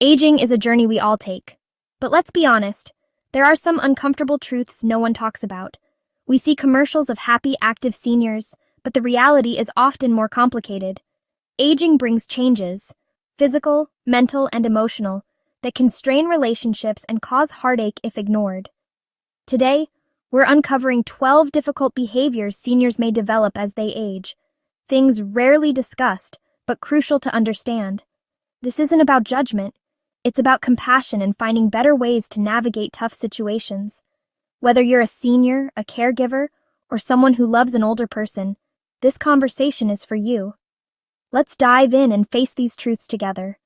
Aging is a journey we all take. But let's be honest, there are some uncomfortable truths no one talks about. We see commercials of happy, active seniors, but the reality is often more complicated. Aging brings changes, physical, mental, and emotional, that can strain relationships and cause heartache if ignored. Today, we're uncovering 12 difficult behaviors seniors may develop as they age, things rarely discussed, but crucial to understand. This isn't about judgment. It's about compassion and finding better ways to navigate tough situations. Whether you're a senior, a caregiver, or someone who loves an older person, this conversation is for you. Let's dive in and face these truths together.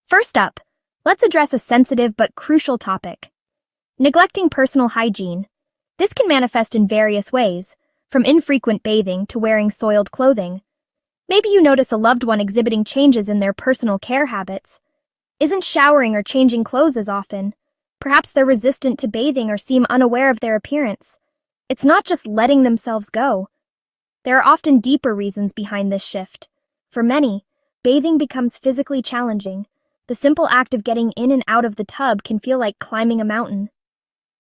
First up, let's address a sensitive but crucial topic: neglecting personal hygiene. This can manifest in various ways, from infrequent bathing to wearing soiled clothing. Maybe you notice a loved one exhibiting changes in their personal care habits. Isn't showering or changing clothes as often. Perhaps they're resistant to bathing or seem unaware of their appearance. It's not just letting themselves go. There are often deeper reasons behind this shift. For many, bathing becomes physically challenging. The simple act of getting in and out of the tub can feel like climbing a mountain.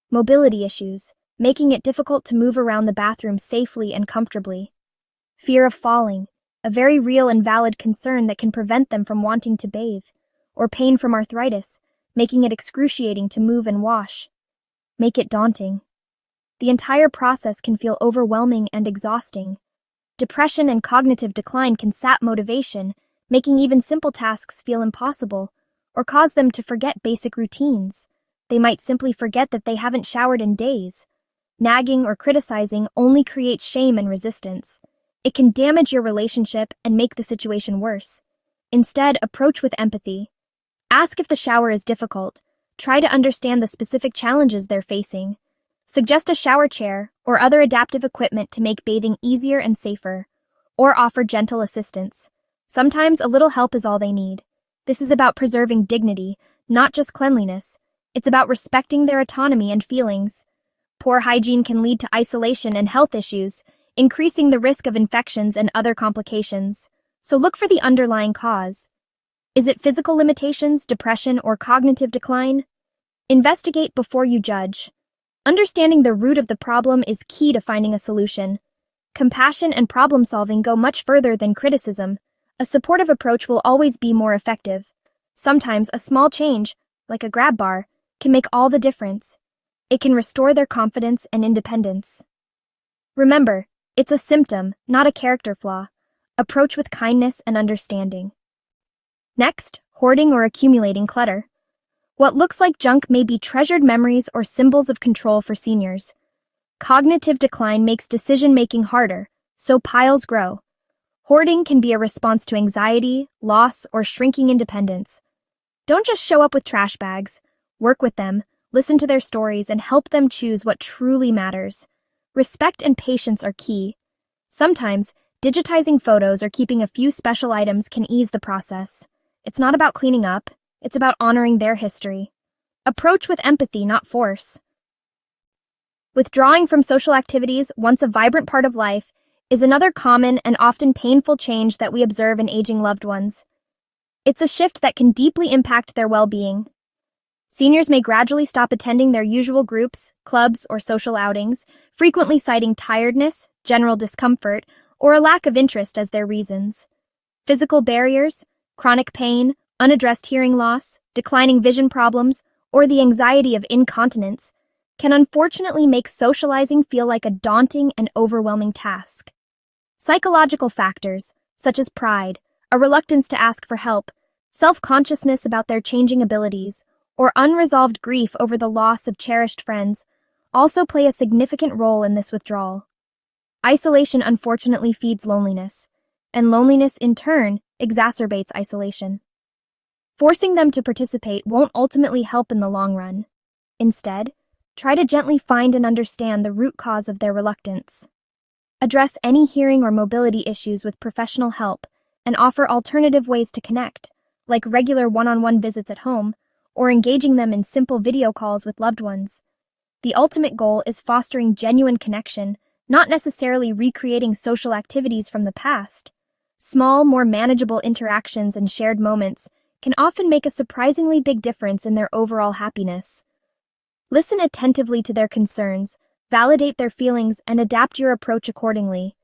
Mobility issues, making it difficult to move around the bathroom safely and comfortably. Fear of falling, a very real and valid concern that can prevent them from wanting to bathe. Or pain from arthritis, making it excruciating to move and wash. Make it daunting. The entire process can feel overwhelming and exhausting. Depression and cognitive decline can sap motivation, making even simple tasks feel impossible, or cause them to forget basic routines. They might simply forget that they haven't showered in days. Nagging or criticizing only creates shame and resistance. It can damage your relationship and make the situation worse. Instead, approach with empathy. Ask if the shower is difficult. Try to understand the specific challenges they're facing. Suggest a shower chair or other adaptive equipment to make bathing easier and safer. Or offer gentle assistance. Sometimes a little help is all they need. This is about preserving dignity, not just cleanliness. It's about respecting their autonomy and feelings. Poor hygiene can lead to isolation and health issues, increasing the risk of infections and other complications. So look for the underlying cause. Is it physical limitations, depression, or cognitive decline? Investigate before you judge. Understanding the root of the problem is key to finding a solution. Compassion and problem-solving go much further than criticism. A supportive approach will always be more effective. Sometimes a small change, like a grab bar, can make all the difference. It can restore their confidence and independence. Remember, it's a symptom, not a character flaw. Approach with kindness and understanding. Next, hoarding or accumulating clutter. What looks like junk may be treasured memories or symbols of control for seniors. Cognitive decline makes decision-making harder, so piles grow. Hoarding can be a response to anxiety, loss, or shrinking independence. Don't just show up with trash bags. Work with them, listen to their stories, and help them choose what truly matters. Respect and patience are key. Sometimes, digitizing photos or keeping a few special items can ease the process. It's not about cleaning up, it's about honoring their history. Approach with empathy, not force. Withdrawing from social activities, once a vibrant part of life, is another common and often painful change that we observe in aging loved ones. It's a shift that can deeply impact their well-being. Seniors may gradually stop attending their usual groups, clubs, or social outings, frequently citing tiredness, general discomfort, or a lack of interest as their reasons. Physical barriers, chronic pain, unaddressed hearing loss, declining vision problems, or the anxiety of incontinence can unfortunately make socializing feel like a daunting and overwhelming task. Psychological factors, such as pride, a reluctance to ask for help, self-consciousness about their changing abilities, or unresolved grief over the loss of cherished friends, also play a significant role in this withdrawal. Isolation unfortunately feeds loneliness, and loneliness in turn exacerbates isolation. Forcing them to participate won't ultimately help in the long run. Instead, try to gently find and understand the root cause of their reluctance. Address any hearing or mobility issues with professional help and offer alternative ways to connect, like regular one-on-one visits at home or engaging them in simple video calls with loved ones. The ultimate goal is fostering genuine connection, not necessarily recreating social activities from the past. Small, more manageable interactions and shared moments can often make a surprisingly big difference in their overall happiness. Listen attentively to their concerns, validate their feelings, and adapt your approach accordingly.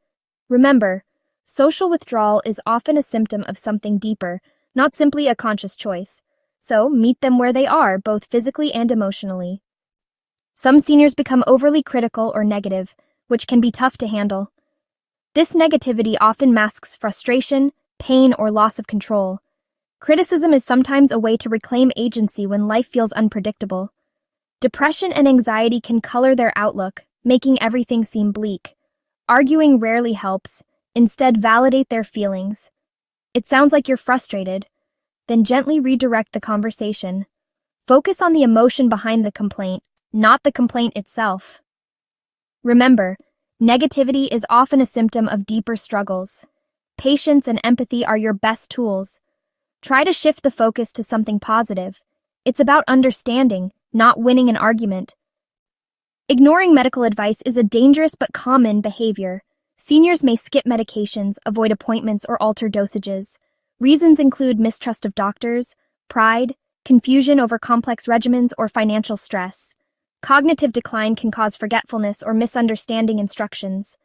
Remember, social withdrawal is often a symptom of something deeper, not simply a conscious choice. So, meet them where they are, both physically and emotionally. Some seniors become overly critical or negative, which can be tough to handle. This negativity often masks frustration, pain, or loss of control. Criticism is sometimes a way to reclaim agency when life feels unpredictable. Depression and anxiety can color their outlook, making everything seem bleak. Arguing rarely helps. Instead, validate their feelings. It sounds like you're frustrated. Then gently redirect the conversation. Focus on the emotion behind the complaint, not the complaint itself. Remember, negativity is often a symptom of deeper struggles. Patience and empathy are your best tools. Try to shift the focus to something positive. It's about understanding, not winning an argument. Ignoring medical advice is a dangerous but common behavior. Seniors may skip medications, avoid appointments, or alter dosages. Reasons include mistrust of doctors, pride, confusion over complex regimens, or financial stress. Cognitive decline can cause forgetfulness or misunderstanding instructions.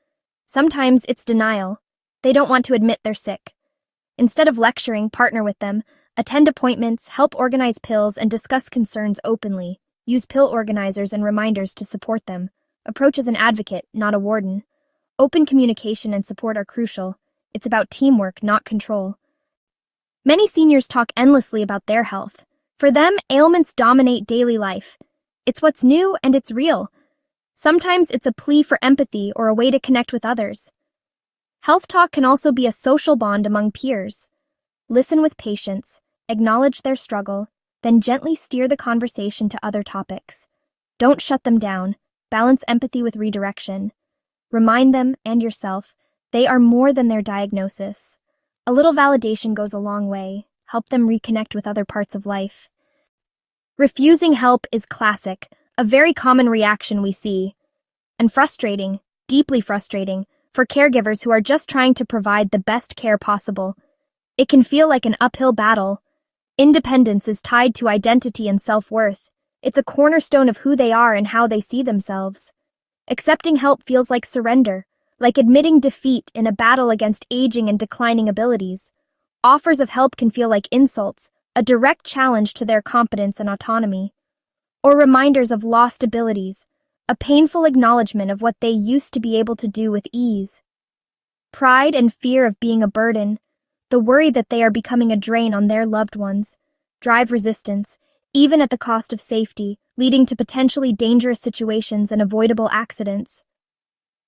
Sometimes it's denial. They don't want to admit they're sick. Instead of lecturing, partner with them, attend appointments, help organize pills, and discuss concerns openly. Use pill organizers and reminders to support them. Approach as an advocate, not a warden. Open communication and support are crucial. It's about teamwork, not control. Many seniors talk endlessly about their health. For them, ailments dominate daily life. It's what's new and it's real. Sometimes it's a plea for empathy or a way to connect with others. Health talk can also be a social bond among peers. Listen with patience, acknowledge their struggle, then gently steer the conversation to other topics. Don't shut them down. Balance empathy with redirection. Remind them, and yourself, they are more than their diagnosis. A little validation goes a long way. Help them reconnect with other parts of life. Refusing help is classic, a very common reaction we see. And frustrating, deeply frustrating, for caregivers who are just trying to provide the best care possible. It can feel like an uphill battle. Independence is tied to identity and self-worth. It's a cornerstone of who they are and how they see themselves. Accepting help feels like surrender, like admitting defeat in a battle against aging and declining abilities. Offers of help can feel like insults, a direct challenge to their competence and autonomy. Or reminders of lost abilities, a painful acknowledgement of what they used to be able to do with ease. Pride and fear of being a burden, the worry that they are becoming a drain on their loved ones, drive resistance, even at the cost of safety, leading to potentially dangerous situations and avoidable accidents.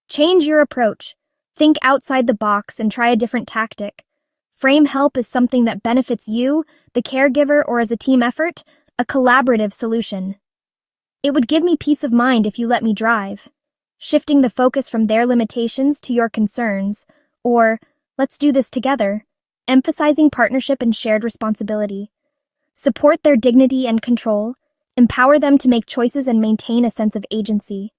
Change your approach. Think outside the box and try a different tactic. Frame help as something that benefits you, the caregiver, or as a team effort, a collaborative solution. It would give me peace of mind if you let me drive. Shifting the focus from their limitations to your concerns, or, let's do this together, emphasizing partnership and shared responsibility. Support their dignity and control, empower them to make choices and maintain a sense of agency,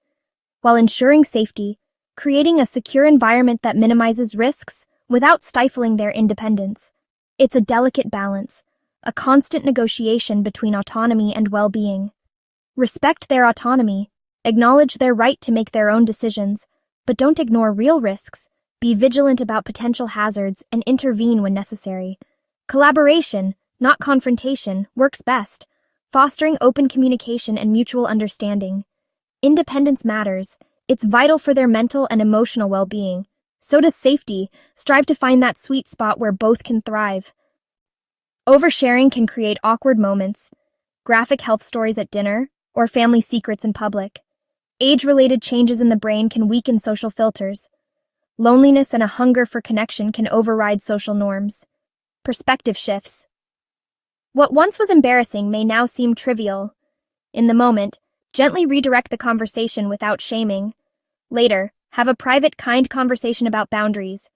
while ensuring safety, creating a secure environment that minimizes risks without stifling their independence. It's a delicate balance, a constant negotiation between autonomy and well-being. Respect their autonomy, acknowledge their right to make their own decisions, but don't ignore real risks. Be vigilant about potential hazards and intervene when necessary. Collaboration, not confrontation, works best, fostering open communication and mutual understanding. Independence matters. It's vital for their mental and emotional well-being. So does safety. Strive to find that sweet spot where both can thrive. Oversharing can create awkward moments, graphic health stories at dinner, or family secrets in public. Age-related changes in the brain can weaken social filters. Loneliness and a hunger for connection can override social norms. Perspective shifts. What once was embarrassing may now seem trivial. In the moment, gently redirect the conversation without shaming. Later, have a private, kind conversation about boundaries.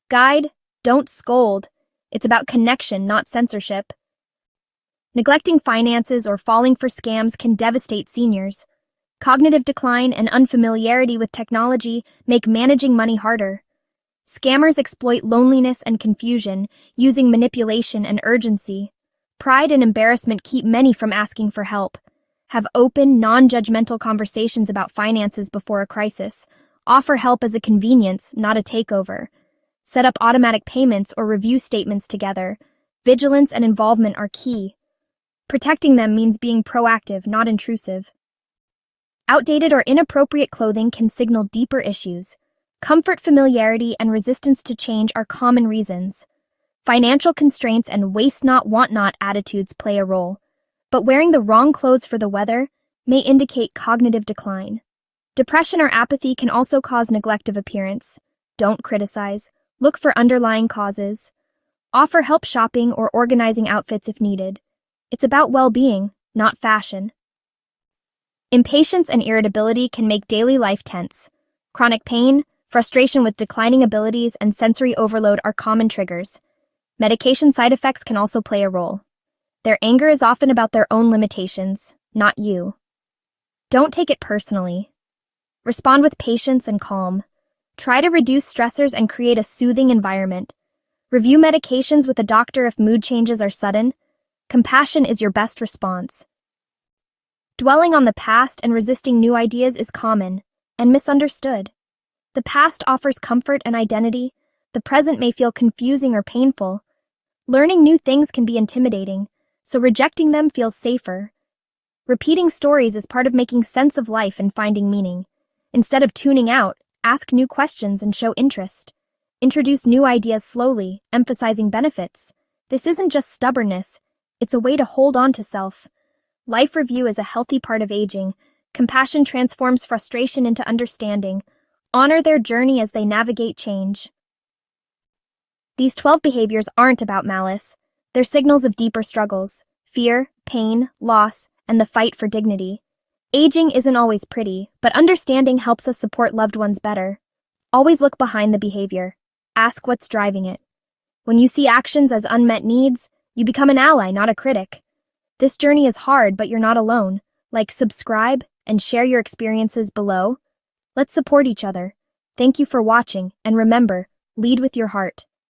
Guide, don't scold. It's about connection, not censorship. Neglecting finances or falling for scams can devastate seniors. Cognitive decline and unfamiliarity with technology make managing money harder. Scammers exploit loneliness and confusion, using manipulation and urgency. Pride and embarrassment keep many from asking for help. Have open, non-judgmental conversations about finances before a crisis. Offer help as a convenience, not a takeover. Set up automatic payments or review statements together. Vigilance and involvement are key. Protecting them means being proactive, not intrusive. Outdated or inappropriate clothing can signal deeper issues. Comfort, familiarity, and resistance to change are common reasons. Financial constraints and waste not, want not attitudes play a role. But wearing the wrong clothes for the weather may indicate cognitive decline. Depression or apathy can also cause neglect of appearance. Don't criticize. Look for underlying causes. Offer help shopping or organizing outfits if needed. It's about well-being, not fashion. Impatience and irritability can make daily life tense. Chronic pain, frustration with declining abilities, and sensory overload are common triggers. Medication side effects can also play a role. Their anger is often about their own limitations, not you. Don't take it personally. Respond with patience and calm. Try to reduce stressors and create a soothing environment. Review medications with a doctor if mood changes are sudden. Compassion is your best response. Dwelling on the past and resisting new ideas is common and misunderstood. The past offers comfort and identity. The present may feel confusing or painful. Learning new things can be intimidating, so rejecting them feels safer. Repeating stories is part of making sense of life and finding meaning. Instead of tuning out, ask new questions and show interest. Introduce new ideas slowly, emphasizing benefits. This isn't just stubbornness, it's a way to hold on to self. Life review is a healthy part of aging. Compassion transforms frustration into understanding. Honor their journey as they navigate change. These 12 behaviors aren't about malice. They're signals of deeper struggles: fear, pain, loss, and the fight for dignity. Aging isn't always pretty, but understanding helps us support loved ones better. Always look behind the behavior. Ask what's driving it. When you see actions as unmet needs, you become an ally, not a critic. This journey is hard, but you're not alone. Like, subscribe, and share your experiences below. Let's support each other. Thank you for watching, and remember, lead with your heart.